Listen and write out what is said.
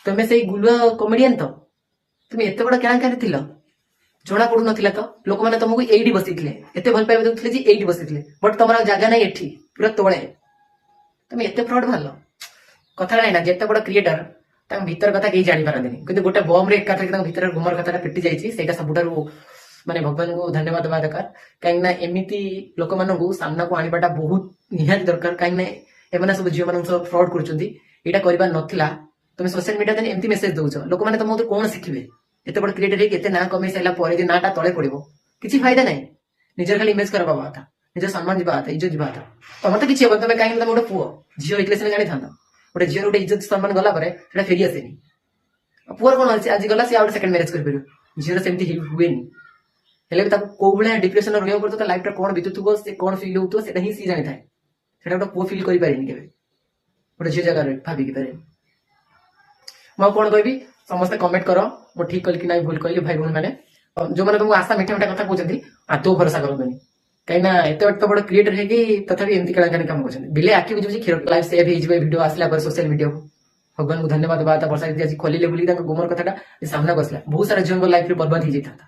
ତମେ ସେଇ ଗୁଲୁଆ କମେଡିଆନ ତ? তুমি ଏତେ ବଡ କେଳାଙ୍କାରୀ ଥିଲ? ଜଣା ପଡୁନଥିଲା ତ? ଲୋକମାନେ ତମକୁ ଏଇଠି ବସିଥିଲେ, ଏତେ ଭଲ ପାଇବା ଦଉଥିଲେ ଯେ ଏଇଠି ବସିଥିଲେ, ବଟ୍ ତମର ଆଉ ଜାଗା ନାହିଁ ଏଠି, ପୁରା ତଳେ। ତମେ ଏତେ ଫ୍ରଡ୍ ବାହାରିଲ। କଥା ନାହିଁ ନା, ଯେତେ ବଡ କ୍ରିଏଟର ତାଙ୍କ ଭିତର କଥା କେହି ଜାଣିପାରନ୍ତିନି, କିନ୍ତୁ ଗୋଟେ ବମ୍ ରେ ଏକାଥରେ ତାଙ୍କ ଭିତରେ ଗୁମର କଥାଟା ଫିଟି ଯାଇଛି। ସେଇଟା ସବୁଠାରୁ ମାନେ ଭଗବାନଙ୍କୁ ଧନ୍ୟବାଦ ଦେବା ଦରକାର। କାହିଁକି ନା ଏମିତି ଲୋକମାନଙ୍କୁ ସାମ୍ନାକୁ ଆଣିବାଟା ବହୁତ ନିହାତି ଦରକାର। କାହିଁକି ନା ଏମାନେ ସବୁ ଝିଅ ମାନଙ୍କ ସହ ଫ୍ରଡ୍ କରୁଛନ୍ତି। ଏଇଟା କରିବାର ନଥିଲା। তুমি সোশ্যাল মিডিয়াতে এমতি মেসেজ দଉଛ, ଲୋକମାନେ ତମ କଣ ଶିଖିବେ? ଏତେ ବଡ କ୍ରିଏଟର ହେଇକି ଏତେ ନାଁ କମେଇ ସାରିଲା ପରେ ଯେ ନାଁଟା ତଳେ ପଡିବ, କିଛି ଫାଇଦା ନାହିଁ। ନିଜର ଖାଲି ଇମେଜ ଖରାପ ହବା କଥା, ନିଜ ସମ୍ମାନ ଯିବା କଥା, ଇଜ୍ଜତ ଯିବା କଥା। ତମର ତ କିଛି ହବନି, ତମେ କାହିଁକି, ତମେ ଗୋଟେ ପୁଅ ଝିଅ ହେଇଥିଲେ ସିନା ଜାଣିଥାନ୍ତ। ଗୋଟେ ଝିଅର ଗୋଟେ ଇଜ୍ଜତ ସମ୍ମାନ ଗଲା ପରେ ସେଟା ଫେରି ଆସେନି। ପୁଅର କଣ ଅଛି, ଆଜି ଗଲା ସେ ଆଉ ଗୋଟେ ସେକେଣ୍ଡ ମ୍ୟାରେଜ କରିପାରିବ। ଝିଅର ସେମିତି ହୁଏନି। ହେଲେ ବି ତାକୁ କୋଉ ଭଳିଆ ଡିପ୍ରେସନ ରହିବାକୁ ପଡୁଥିବ, ତା ଲାଇଫଟା କଣ ବିତୁଥିବ, ସେ କଣ ଫିଲ୍ ହଉଥିବ, ସେଟା ହିଁ ସିଏ ଜାଣିଥାଏ। ସେଟା ଗୋଟେ ପୁଅ ଫିଲ୍ କରିପାରେନି କେବେ, ଗୋଟେ ଝିଅ ଜାଗାରେ ଭାବିକି ପାରେନି। ମୁଁ କଣ କହିବି, ସମସ୍ତେ କମେଣ୍ଟ କର ମୁଁ ଠିକ କଲି କି ନାଇଁ ଭୁଲ କହିଲି। ଭାଇ ଭଉଣୀ ମାନେ ଯୋଉମାନେ ତମକୁ ଆଶା ମିଠା ମିଠା କଥା କହୁଛନ୍ତି, ଆଦୌ ଭରସା କରନ୍ତୁନି। କାହିଁକି ନା ଏତେ ବଡ କ୍ରିଏଟର ହେଇକି ତଥାପି ଏମିତି କେଳାଙ୍କାରୀ କାମ କରୁଛନ୍ତି। ବିଲେ ଆଖି ବୁଝୁଛି କ୍ଷୀର ଲାଇଫ ସେଭ୍ ହେଇଯିବ ଭିଡିଓ ଆସିଲା ପରେ ସୋସିଆଲ ମିଡିଆକୁ। ଭଗବାନଙ୍କୁ ଧନ୍ୟବାଦ ଦେବା କଥା, ବର୍ଷା ଦିଦି ଆଜି ଖୋଲିଲେ ବୋଲି ତାଙ୍କ ଗୁମର କଥାଟା ସାମ୍ନାକୁ ଆସିଲା। ବହୁତ ସାରା ଝିଅଙ୍କ ଲାଇଫରେ ବର୍ବାଦ ହେଇଯାଇଥାନ୍ତା।